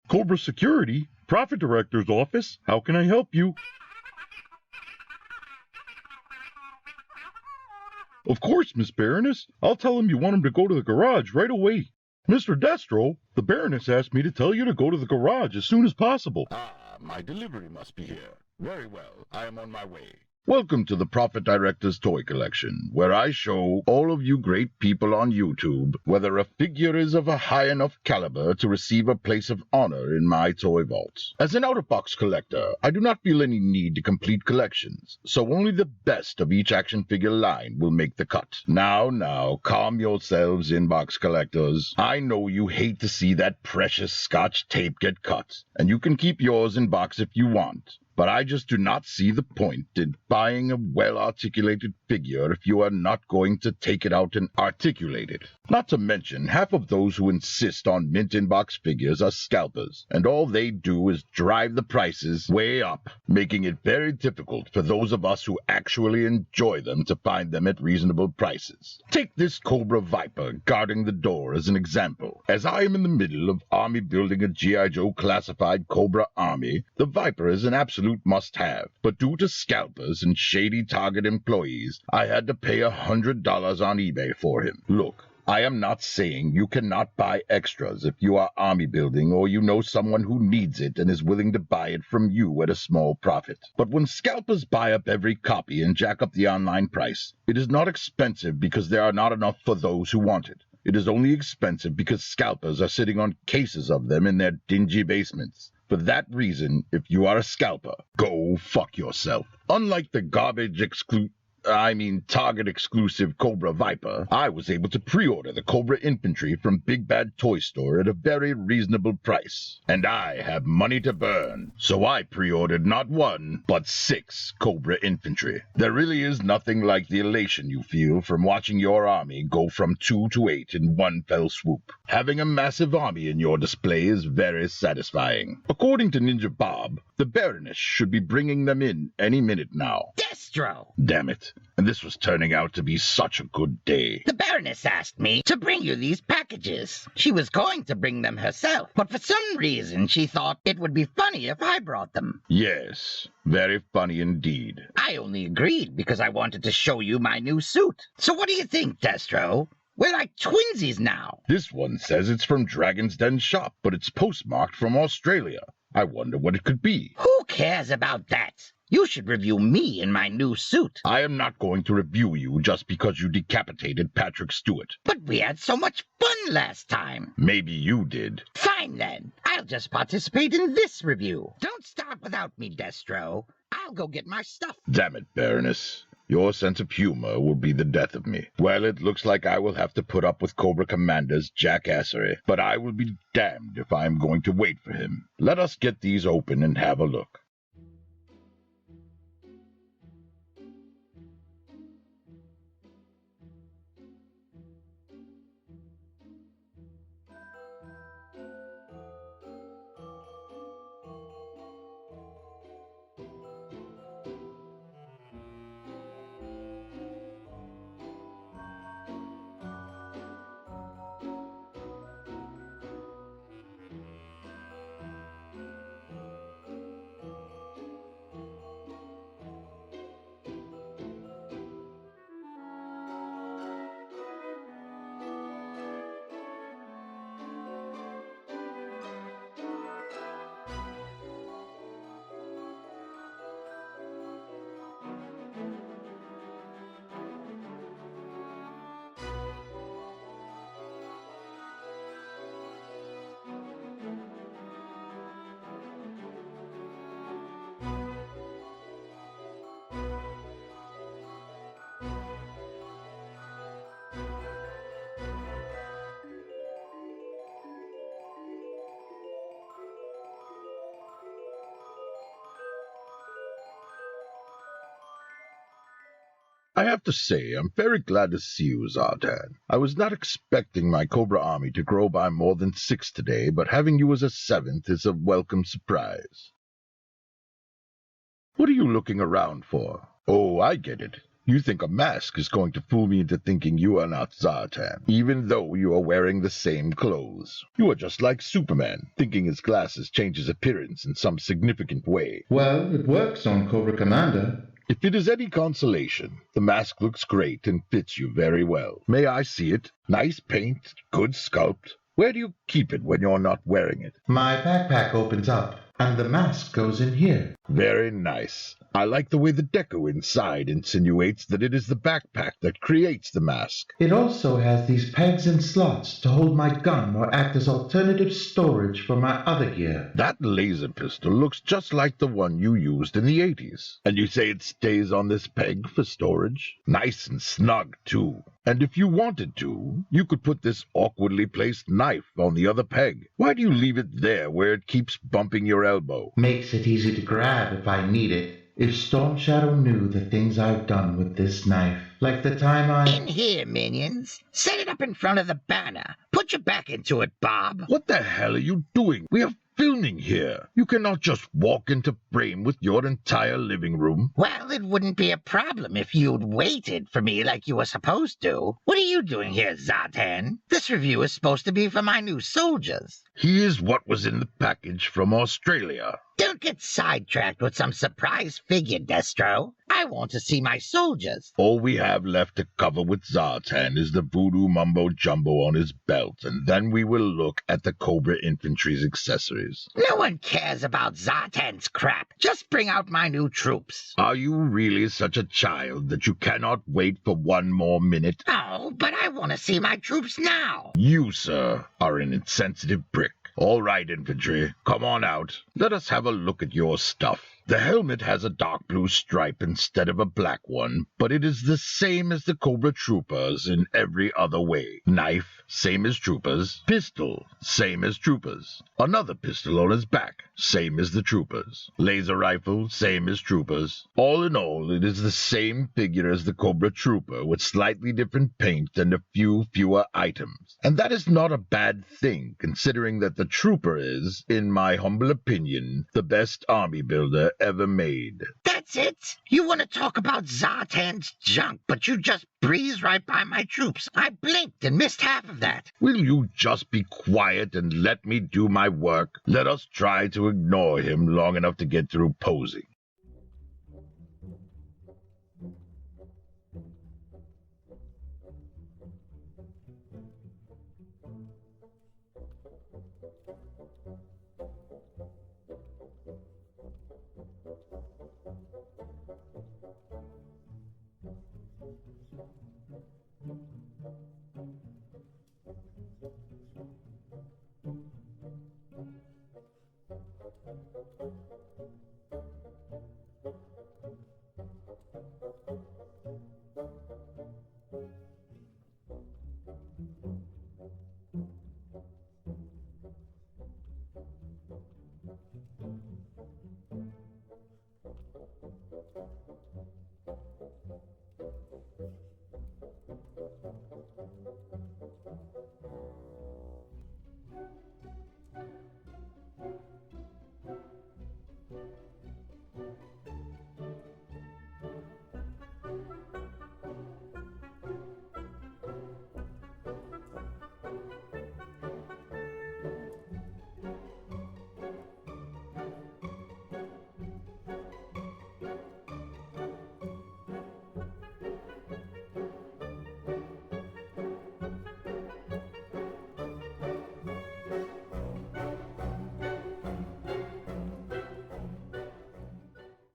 Cobra Security, Profit Director's office. How can I help you? Of course, Miss Baroness. I'll tell him you want him to go to the garage right away. Mr. Destro, the Baroness asked me to tell you to go to the garage as soon as possible. Ah, my delivery must be here. Very well, I am on my way. Welcome to the Profit Director's Toy Collection, where I show all of you great people on YouTube whether a figure is of a high enough caliber to receive a place of honor in my toy vaults. As an out-of-box collector, I do not feel any need to complete collections, so only the best of each action figure line will make the cut. Now, calm yourselves, in-box collectors. I know you hate to see that precious Scotch tape get cut, and you can keep yours in box if you want. But I just do not see the point in buying a well-articulated figure if you are not going to take it out and articulate it. Not to mention, half of those who insist on mint-in-box figures are scalpers, and all they do is drive the prices way up, making it very difficult for those of us who actually enjoy them to find them at reasonable prices. Take this Cobra Viper guarding the door as an example. As I am in the middle of army building a G.I. Joe classified Cobra army, the Viper is an absolute must-have, but due to scalpers and shady Target employees, I had to pay $100 on eBay for him. Look, I am not saying you cannot buy extras if you are army building or you know someone who needs it and is willing to buy it from you at a small profit. But when scalpers buy up every copy and jack up the online price, it is not expensive because there are not enough for those who want it. It is only expensive because scalpers are sitting on cases of them in their dingy basements. For that reason, if you are a scalper, go fuck yourself. Unlike the Target exclusive Cobra Viper, I was able to pre-order the Cobra Infantry from Big Bad Toy Store at a very reasonable price. And I have money to burn, so I pre-ordered not 1, but 6 Cobra Infantry. There really is nothing like the elation you feel from watching your army go from 2 to 8 in one fell swoop. Having a massive army in your display is very satisfying. According to Ninja Bob, the Baroness should be bringing them in any minute now. Destro! Damn it. And this was turning out to be such a good day. The Baroness asked me to bring you these packages. She was going to bring them herself, but for some reason she thought it would be funny if I brought them. Yes, very funny indeed. I only agreed because I wanted to show you my new suit. So what do you think, Destro? We're like twinsies now. This one says it's from Dragon's Den Shop, but it's postmarked from Australia. I wonder what it could be. Who cares about that? You should review me in my new suit. I am not going to review you just because you decapitated Patrick Stewart. But we had so much fun last time. Maybe you did. Fine then. I'll just participate in this review. Don't start without me, Destro. I'll go get my stuff. Damn it, Baroness. Your sense of humor will be the death of me. Well, it looks like I will have to put up with Cobra Commander's jackassery, but I will be damned if I am going to wait for him. Let us get these open and have a look. I have to say, I'm very glad to see you, Zartan. I was not expecting my Cobra army to grow by more than 6 today, but having you as a 7th is a welcome surprise. What are you looking around for? Oh, I get it. You think a mask is going to fool me into thinking you are not Zartan, even though you are wearing the same clothes. You are just like Superman, thinking his glasses change his appearance in some significant way. Well, it works on Cobra Commander. If it is any consolation, the mask looks great and fits you very well. May I see it? Nice paint, good sculpt. Where do you keep it when you're not wearing it? My backpack opens up, and the mask goes in here. Very nice. I like the way the deco inside insinuates that it is the backpack that creates the mask. It also has these pegs and slots to hold my gun or act as alternative storage for my other gear. That laser pistol looks just like the one you used in the 80s. And you say it stays on this peg for storage? Nice and snug, too. And if you wanted to, you could put this awkwardly placed knife on the other peg. Why do you leave it there where it keeps bumping your elbow? Makes it easy to grab if I need it. If Storm Shadow knew the things I've done with this knife, like the time In here, minions. Set it up in front of the banner. Put your back into it, Bob. What the hell are you doing? We are filming here. You cannot just walk into frame with your entire living room. Well, it wouldn't be a problem if you'd waited for me like you were supposed to. What are you doing here, Zartan? This review is supposed to be for my new soldiers. Here's what was in the package from Australia. Don't get sidetracked with some surprise figure, Destro. I want to see my soldiers. All we have left to cover with Zartan is the voodoo mumbo-jumbo on his belt, and then we will look at the Cobra Infantry's accessories. No one cares about Zartan's crap. Just bring out my new troops. Are you really such a child that you cannot wait for one more minute? Oh, but I want to see my troops now. You, sir, are an insensitive prick. All right, infantry, come on out. Let us have a look at your stuff. The helmet has a dark blue stripe instead of a black one, but it is the same as the Cobra Troopers in every other way. Knife, same as Troopers. Pistol, same as Troopers. Another pistol on his back, same as the Troopers. Laser rifle, same as Troopers. All in all, it is the same figure as the Cobra Trooper with slightly different paint and a few fewer items. And that is not a bad thing, considering that the Trooper is, in my humble opinion, the best army builder ever made. That's it? You want to talk about Zartan's junk, but you just breezed right by my troops. I blinked and missed half of that. Will you just be quiet and let me do my work? Let us try to ignore him long enough to get through posing.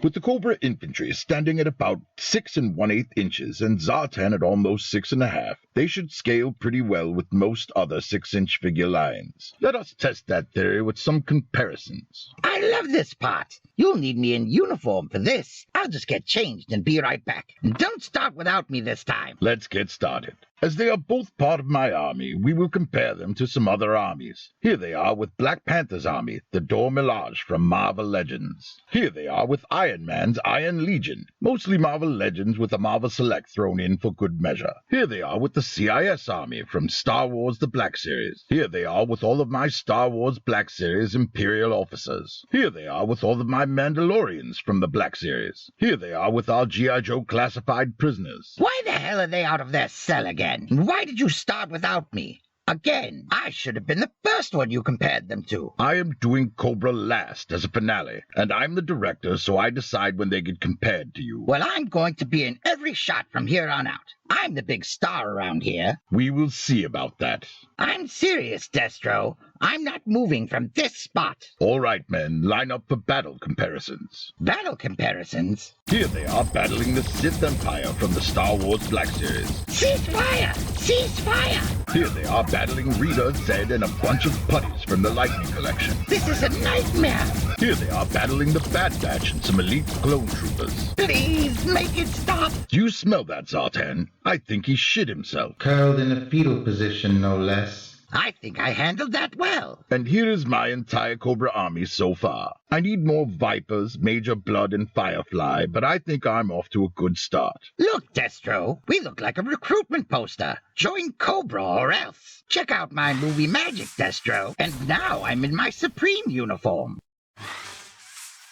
With the Cobra Infantry standing at about 6 1/8 inches and Zartan at almost 6 1/2, they should scale pretty well with most other 6-inch figure lines. Let us test that theory with some comparisons. I love this part. You'll need me in uniform for this. I'll just get changed and be right back. And don't start without me this time. Let's get started. As they are both part of my army, we will compare them to some other armies. Here they are with Black Panther's army, the Dor Milaje from Marvel Legends. Here they are with Iron Man's Iron Legion, mostly Marvel Legends with a Marvel Select thrown in for good measure. Here they are with the CIS army from Star Wars The Black Series. Here they are with all of my Star Wars Black Series Imperial officers. Here they are with all of my Mandalorians from the Black Series. Here they are with our G.I. Joe classified prisoners. Why the hell are they out of their cell again? Why did you start without me? Again, I should have been the first one you compared them to. I am doing Cobra last as a finale, and I'm the director, so I decide when they get compared to you. Well, I'm going to be in every shot from here on out. I'm the big star around here. We will see about that. I'm serious, Destro. I'm not moving from this spot. All right, men, line up for battle comparisons. Battle comparisons? Here they are battling the Sith Empire from the Star Wars Black Series. Cease fire! Cease fire! Here they are battling Rita, Zed, and a bunch of putties from the Lightning Collection. This is a nightmare! Here they are battling the Bad Batch and some elite clone troopers. Please, make it stop! Do you smell that, Zartan? I think he shit himself. Curled in a fetal position, no less. I think I handled that well. And here is my entire Cobra army so far. I need more Vipers, Major Blood, and Firefly, but I think I'm off to a good start. Look, Destro, we look like a recruitment poster. Join Cobra or else. Check out my movie magic, Destro. And now I'm in my Supreme uniform.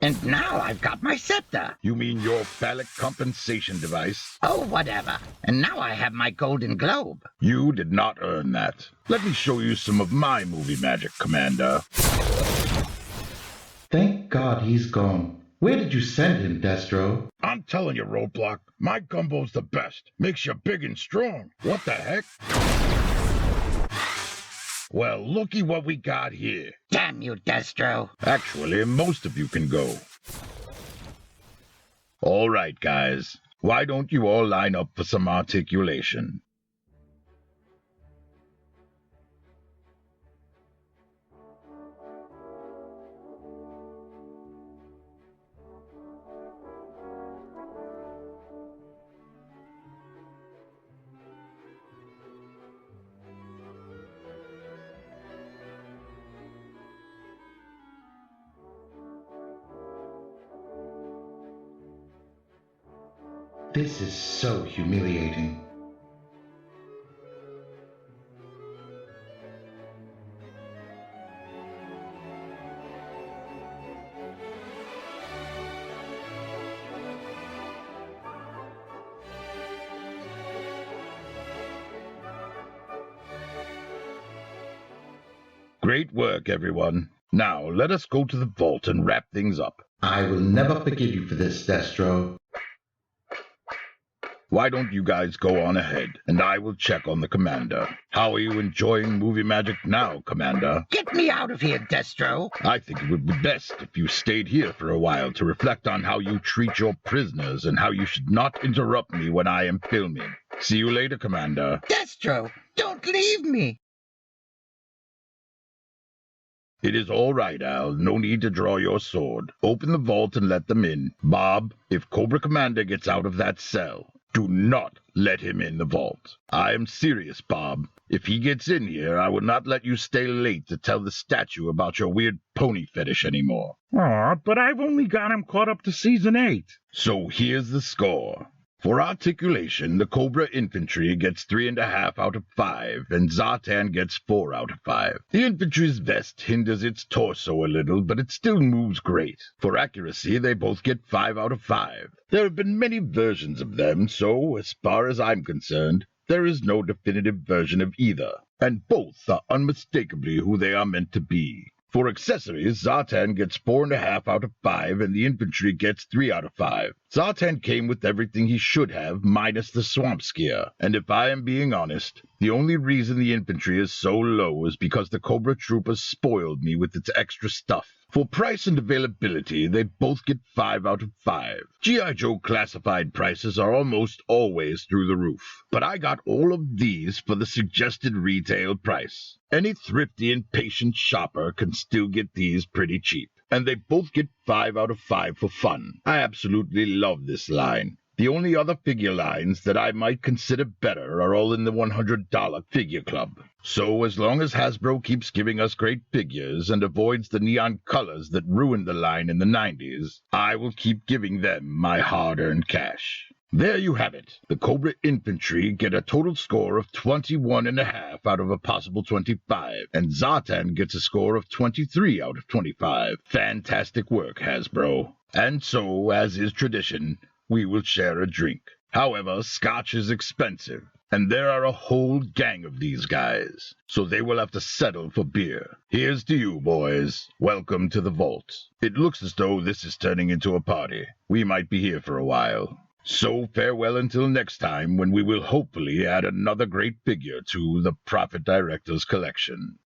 And now I've got my scepter. You mean your phallic compensation device? Oh, whatever. And now I have my Golden Globe. You did not earn that. Let me show you some of my movie magic, Commander. Thank God he's gone. Where did you send him, Destro? I'm telling you, Roadblock, my gumbo's the best. Makes you big and strong. What the heck? Well, looky what we got here. Damn you, Destro. Actually, most of you can go. All right, guys. Why don't you all line up for some articulation? This is so humiliating. Great work, everyone. Now, let us go to the vault and wrap things up. I will never forgive you for this, Destro. Why don't you guys go on ahead, and I will check on the commander. How are you enjoying movie magic now, Commander? Get me out of here, Destro. I think it would be best if you stayed here for a while to reflect on how you treat your prisoners and how you should not interrupt me when I am filming. See you later, Commander. Destro, don't leave me. It is all right, Al. No need to draw your sword. Open the vault and let them in. Bob, if Cobra Commander gets out of that cell, do not let him in the vault. I am serious, Bob. If he gets in here, I will not let you stay late to tell the statue about your weird pony fetish anymore. Aw, but I've only got him caught up to Season 8. So here's the score. For articulation, the Cobra Infantry gets 3.5 out of 5, and Zartan gets 4 out of 5. The infantry's vest hinders its torso a little, but it still moves great. For accuracy, they both get 5 out of 5. There have been many versions of them, so, as far as I'm concerned, there is no definitive version of either, and both are unmistakably who they are meant to be. For accessories, Zartan gets 4.5 out of 5, and the infantry gets 3 out of 5. Zartan came with everything he should have, minus the swamp skier. And if I am being honest, the only reason the infantry is so low is because the Cobra troopers spoiled me with its extra stuff. For price and availability, they both get 5 out of 5. G.I. Joe classified prices are almost always through the roof, but I got all of these for the suggested retail price. Any thrifty and patient shopper can still get these pretty cheap. And they both get 5 out of 5 for fun. I absolutely love this line. The only other figure lines that I might consider better are all in the $100 figure club. So as long as Hasbro keeps giving us great figures and avoids the neon colors that ruined the line in the 90s, I will keep giving them my hard-earned cash. There you have it. The Cobra Infantry get a total score of 21.5 out of a possible 25, and Zartan gets a score of 23 out of 25. Fantastic work, Hasbro. And so, as is tradition, we will share a drink. However, scotch is expensive, and there are a whole gang of these guys, so they will have to settle for beer. Here's to you, boys. Welcome to the vault. It looks as though this is turning into a party. We might be here for a while. So farewell until next time, when we will hopefully add another great figure to the Prophet Director's collection.